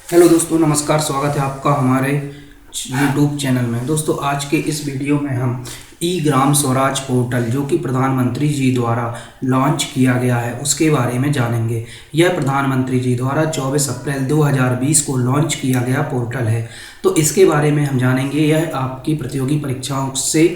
Hello दोस्तों, नमस्कार। स्वागत है आपका हमारे यूट्यूब चैनल में। दोस्तों, आज के इस वीडियो में हम ई ग्राम स्वराज पोर्टल जो कि प्रधानमंत्री जी द्वारा लॉन्च किया गया है उसके बारे में जानेंगे। यह प्रधानमंत्री जी द्वारा 24 अप्रैल 2020 को लॉन्च किया गया पोर्टल है, तो इसके बारे में हम जानेंगे। यह आपकी प्रतियोगी परीक्षाओं से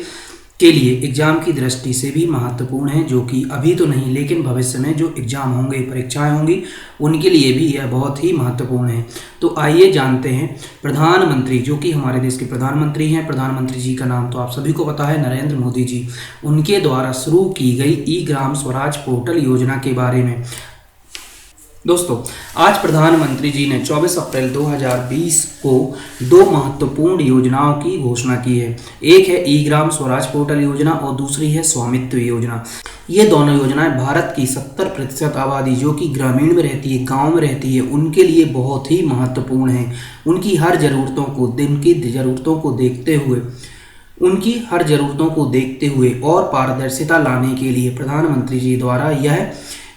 के लिए एग्ज़ाम की दृष्टि से भी महत्वपूर्ण है, जो कि अभी तो नहीं लेकिन भविष्य में जो एग्ज़ाम होंगे, परीक्षाएं होंगी, उनके लिए भी यह बहुत ही महत्वपूर्ण है। तो आइए जानते हैं। प्रधानमंत्री जो कि हमारे देश के प्रधानमंत्री हैं, प्रधानमंत्री जी का नाम तो आप सभी को पता है, नरेंद्र मोदी जी, उनके द्वारा शुरू की गई ई ग्राम स्वराज पोर्टल योजना के बारे में। दोस्तों, आज प्रधानमंत्री जी ने 24 अप्रैल 2020 को दो महत्वपूर्ण योजनाओं की घोषणा की है। एक है ई ग्राम स्वराज पोर्टल योजना और दूसरी है स्वामित्व योजना। ये दोनों योजनाएं भारत की 70% आबादी जो कि ग्रामीण में रहती है, गांव में रहती है, उनके लिए बहुत ही महत्वपूर्ण है। उनकी हर ज़रूरतों को, दिन की ज़रूरतों को देखते हुए और पारदर्शिता लाने के लिए प्रधानमंत्री जी द्वारा यह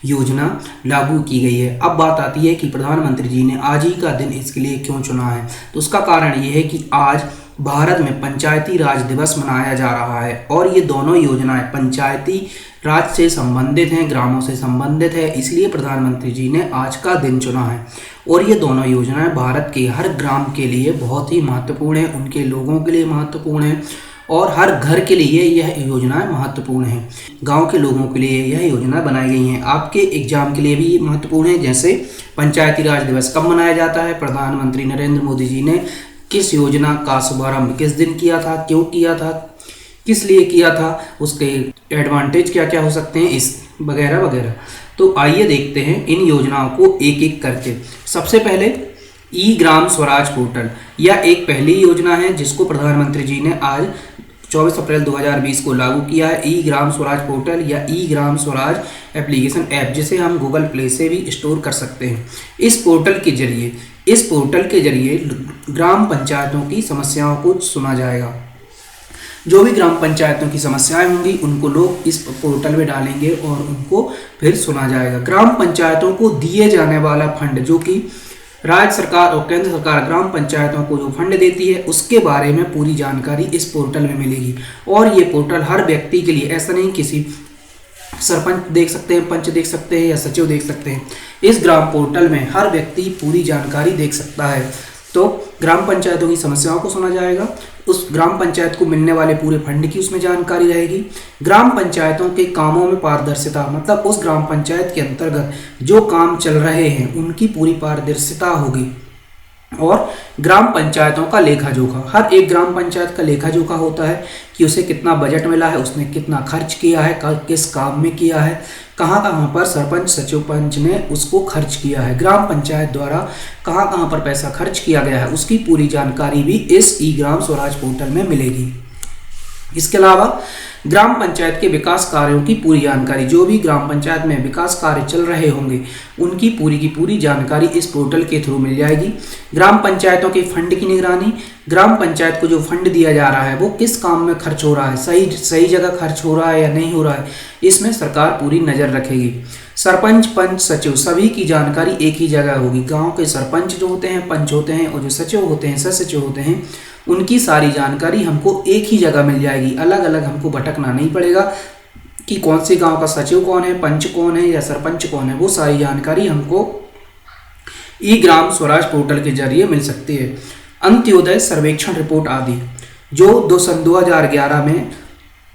योजना लागू की गई है। अब बात आती है कि प्रधानमंत्री जी ने आज ही का दिन इसके लिए क्यों चुना है। तो उसका कारण ये है कि आज भारत में पंचायती राज दिवस मनाया जा रहा है और ये दोनों योजनाएं पंचायती राज से संबंधित हैं, ग्रामों से संबंधित है, इसलिए प्रधानमंत्री जी ने आज का दिन चुना है। और ये दोनों योजनाएं भारत के हर ग्राम के लिए बहुत ही महत्वपूर्ण है, उनके लोगों के लिए महत्वपूर्ण है और हर घर के लिए यह योजनाएं महत्वपूर्ण है। गांव के लोगों के लिए यह योजना बनाई गई हैं। आपके एग्जाम के लिए भी महत्वपूर्ण है। जैसे पंचायती राज दिवस कब मनाया जाता है, प्रधानमंत्री नरेंद्र मोदी जी ने किस योजना का शुभारंभ किस दिन किया था, क्यों किया था, किस लिए किया था, उसके एडवांटेज क्या क्या हो सकते हैं, इस वगैरह वगैरह। तो आइए देखते हैं इन योजनाओं को एक एक करके। सबसे पहले ई ग्राम स्वराज पोर्टल, यह एक पहली योजना है जिसको प्रधानमंत्री जी ने आज 24 अप्रैल 2020 को लागू किया है। ई ग्राम स्वराज पोर्टल या ई ग्राम स्वराज एप्लीकेशन ऐप, जिसे हम गूगल प्ले से भी स्टोर कर सकते हैं। इस पोर्टल के जरिए ग्राम पंचायतों की समस्याओं को सुना जाएगा। जो भी ग्राम पंचायतों की समस्याएं होंगी उनको लोग इस पोर्टल में डालेंगे और उनको फिर सुना जाएगा। ग्राम पंचायतों को दिए जाने वाला फंड, जो कि राज्य सरकार और केंद्र सरकार ग्राम पंचायतों को जो फंड देती है, उसके बारे में पूरी जानकारी इस पोर्टल में मिलेगी। और ये पोर्टल हर व्यक्ति के लिए, ऐसा नहीं किसी सरपंच देख सकते हैं, पंच देख सकते हैं या सचिव देख सकते हैं, इस ग्राम पोर्टल में हर व्यक्ति पूरी जानकारी देख सकता है। तो ग्राम पंचायतों की समस्याओं को सुना जाएगा, उस ग्राम पंचायत को मिलने वाले पूरे फंड की उसमें जानकारी रहेगी। ग्राम पंचायतों के कामों में पारदर्शिता, मतलब उस ग्राम पंचायत के अंतर्गत जो काम चल रहे हैं उनकी पूरी पारदर्शिता होगी। और ग्राम पंचायतों का लेखा जोखा, हर एक ग्राम पंचायत का लेखा जोखा होता है कि उसे कितना बजट मिला है, उसने कितना खर्च किया है, किस काम में किया है, कहाँ कहाँ पर सरपंच सचिव पंच ने उसको खर्च किया है, ग्राम पंचायत द्वारा कहाँ कहाँ पर पैसा खर्च किया गया है, उसकी पूरी जानकारी भी इस ई ग्राम स्वराज पोर्टल में मिलेगी। इसके अलावा ग्राम पंचायत के विकास कार्यों की पूरी जानकारी, जो भी ग्राम पंचायत में विकास कार्य चल रहे होंगे उनकी पूरी की पूरी जानकारी इस पोर्टल के थ्रू मिल जाएगी। ग्राम पंचायतों के फंड की निगरानी, ग्राम पंचायत को जो फंड दिया जा रहा है वो किस काम में खर्च हो रहा है, सही जगह खर्च हो रहा है या नहीं हो रहा है, इसमें सरकार पूरी नज़र रखेगी। सरपंच पंच सचिव सभी की जानकारी एक ही जगह होगी। गाँव के सरपंच जो होते हैं, पंच होते हैं, और जो सचिव होते हैं, सह सचिव होते हैं, उनकी सारी जानकारी हमको एक ही जगह मिल जाएगी। अलग अलग हमको भटकना नहीं पड़ेगा कि कौन से गांव का सचिव कौन है, पंच कौन है या सरपंच कौन है। वो सारी जानकारी हमको ई ग्राम स्वराज पोर्टल के जरिए मिल सकती है। अंत्योदय सर्वेक्षण रिपोर्ट आदि, जो सन 2011 में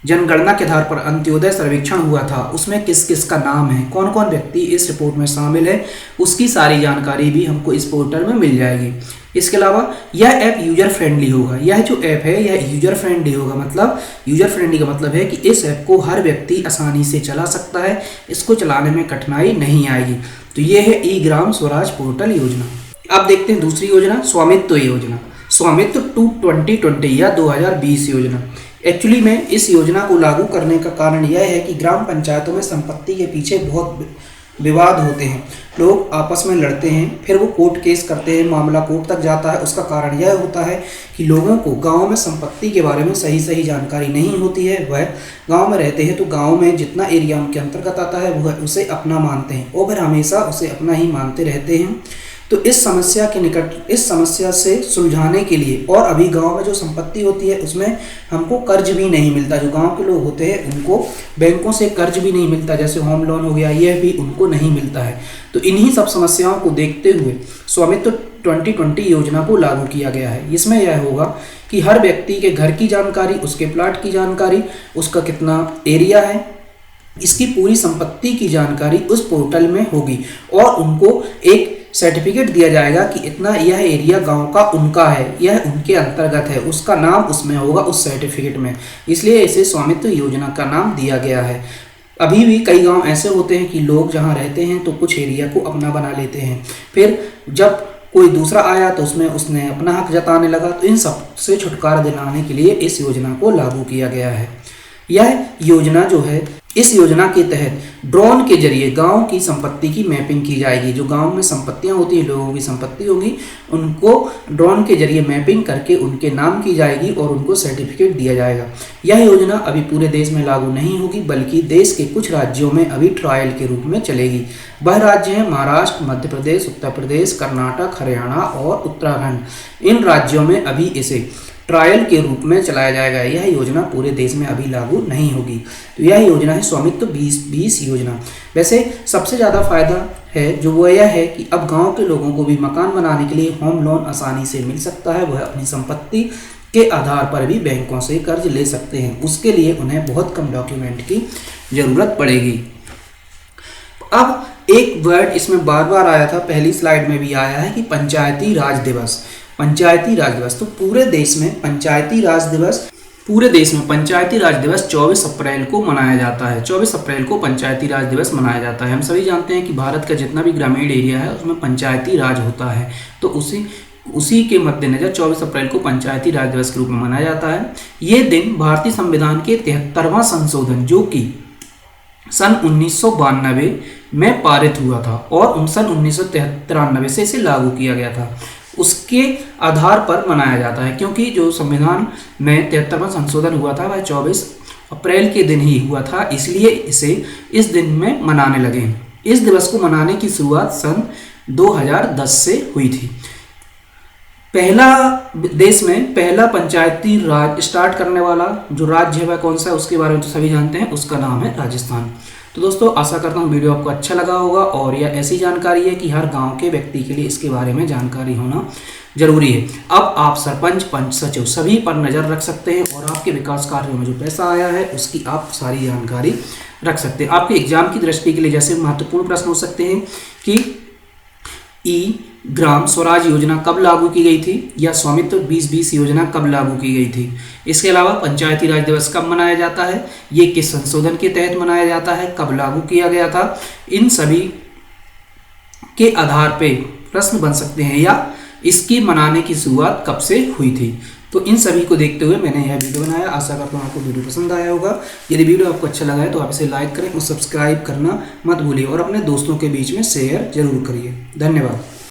जनगणना के आधार पर अंत्योदय सर्वेक्षण हुआ था, उसमें किस किस का नाम है, कौन कौन व्यक्ति इस रिपोर्ट में शामिल है, उसकी सारी जानकारी भी हमको इस पोर्टल में मिल जाएगी। इसके अलावा यह ऐप यूजर फ्रेंडली होगा। यह जो ऐप है यह यूजर फ्रेंडली होगा, मतलब यूजर फ्रेंडली का मतलब है कि इस ऐप को हर व्यक्ति आसानी से चला सकता है, इसको चलाने में कठिनाई नहीं आएगी। तो ये है ई ग्राम स्वराज पोर्टल योजना। अब देखते हैं दूसरी योजना, स्वामित्व योजना। स्वामित्व 2020 या 2020 योजना। एक्चुअली में इस योजना को लागू करने का कारण यह है कि ग्राम पंचायतों में संपत्ति के पीछे बहुत विवाद होते हैं, लोग आपस में लड़ते हैं, फिर वो कोर्ट केस करते हैं, मामला कोर्ट तक जाता है। उसका कारण यह होता है कि लोगों को गांव में संपत्ति के बारे में सही जानकारी नहीं होती है। वह गांव में रहते हैं तो गांव में जितना एरिया उनके अंतर्गत आता है वह उसे अपना मानते हैं और फिर हमेशा उसे अपना ही मानते रहते हैं। तो इस समस्या से सुलझाने के लिए, और अभी गांव में जो संपत्ति होती है उसमें हमको कर्ज भी नहीं मिलता, जो गांव के लोग होते हैं उनको बैंकों से कर्ज भी नहीं मिलता, जैसे होम लोन हो गया, यह भी उनको नहीं मिलता है। तो इन्हीं सब समस्याओं को देखते हुए स्वामित्व 2020 योजना को लागू किया गया है। इसमें यह होगा कि हर व्यक्ति के घर की जानकारी, उसके प्लाट की जानकारी, उसका कितना एरिया है, इसकी पूरी संपत्ति की जानकारी उस पोर्टल में होगी, और उनको एक सर्टिफिकेट दिया जाएगा कि इतना यह एरिया गांव का उनका है, यह उनके अंतर्गत है, उसका नाम उसमें होगा उस सर्टिफिकेट में, इसलिए इसे स्वामित्व योजना का नाम दिया गया है। अभी भी कई गांव ऐसे होते हैं कि लोग जहां रहते हैं तो कुछ एरिया को अपना बना लेते हैं, फिर जब कोई दूसरा आया तो उसने अपना हक जताने लगा। तो इन सब से छुटकारा दिलाने के लिए इस योजना को लागू किया गया है। यह योजना जो है, इस योजना के तहत ड्रोन के जरिए गांव की संपत्ति की मैपिंग की जाएगी। जो गांव में संपत्तियां होती हैं, लोगों की संपत्ति होगी, उनको ड्रोन के जरिए मैपिंग करके उनके नाम की जाएगी और उनको सर्टिफिकेट दिया जाएगा। यह योजना अभी पूरे देश में लागू नहीं होगी, बल्कि देश के कुछ राज्यों में अभी ट्रायल के रूप में चलेगी। वह राज्य हैं महाराष्ट्र, मध्य प्रदेश, उत्तर प्रदेश, कर्नाटक, हरियाणा और उत्तराखंड। इन राज्यों में अभी इसे ट्रायल के रूप में चलाया जाएगा। यह योजना पूरे देश में अभी लागू नहीं होगी। तो यह योजना है स्वामित्व 2020 योजना। वैसे सबसे ज़्यादा फायदा है जो वो यह है कि अब गांव के लोगों को भी मकान बनाने के लिए होम लोन आसानी से मिल सकता है। वह अपनी संपत्ति के आधार पर भी बैंकों से कर्ज ले सकते हैं। उसके लिए उन्हें बहुत कम डॉक्यूमेंट की ज़रूरत पड़ेगी। अब एक वर्ड इसमें बार बार आया था, पहली स्लाइड में भी आया है कि पंचायती राज दिवस। पंचायती राज दिवस, तो पूरे देश में पंचायती राज दिवस 24 अप्रैल को मनाया जाता है। 24 अप्रैल को पंचायती राज दिवस मनाया जाता है। हम सभी जानते हैं कि भारत का जितना भी ग्रामीण एरिया है उसमें पंचायती राज होता है, तो उसी के मद्देनजर 24 अप्रैल को पंचायती राज दिवस के रूप में मनाया जाता है। ये दिन भारतीय संविधान के 73वां संशोधन, जो कि सन 1992 में पारित हुआ था और सन 1993 से इसे लागू किया गया था, उसके आधार पर मनाया जाता है। क्योंकि जो संविधान में 73वां संशोधन हुआ था वह 24 अप्रैल के दिन ही हुआ था, इसलिए इसे इस दिन में मनाने लगे। इस दिवस को मनाने की शुरुआत सन 2010 से हुई थी। देश में पहला पंचायती राज स्टार्ट करने वाला जो राज्य है वह कौन सा है, उसके बारे में तो सभी जानते हैं, उसका नाम है राजस्थान। तो दोस्तों आशा करता हूँ वीडियो आपको अच्छा लगा होगा, और यह ऐसी जानकारी है कि हर गांव के व्यक्ति के लिए इसके बारे में जानकारी होना जरूरी है। अब आप सरपंच, पंच, सचिव सभी पर नज़र रख सकते हैं और आपके विकास कार्यों में जो पैसा आया है उसकी आप सारी जानकारी रख सकते हैं। आपके एग्जाम की दृष्टि के लिए जैसे महत्वपूर्ण प्रश्न हो सकते हैं कि ई ग्राम स्वराज योजना कब लागू की गई थी, या स्वामित्व 2020 योजना कब लागू की गई थी। इसके अलावा पंचायती राज दिवस कब मनाया जाता है, ये किस संशोधन के तहत मनाया जाता है, कब लागू किया गया था, इन सभी के आधार पे प्रश्न बन सकते हैं, या इसकी मनाने की शुरुआत कब से हुई थी। तो इन सभी को देखते हुए मैंने यह वीडियो बनाया। आशा करता हूँ आपको वीडियो पसंद आया होगा। यदि वीडियो आपको अच्छा लगा है तो आप इसे लाइक करें और सब्सक्राइब करना मत भूलिए, और अपने दोस्तों के बीच में शेयर जरूर करिए। धन्यवाद।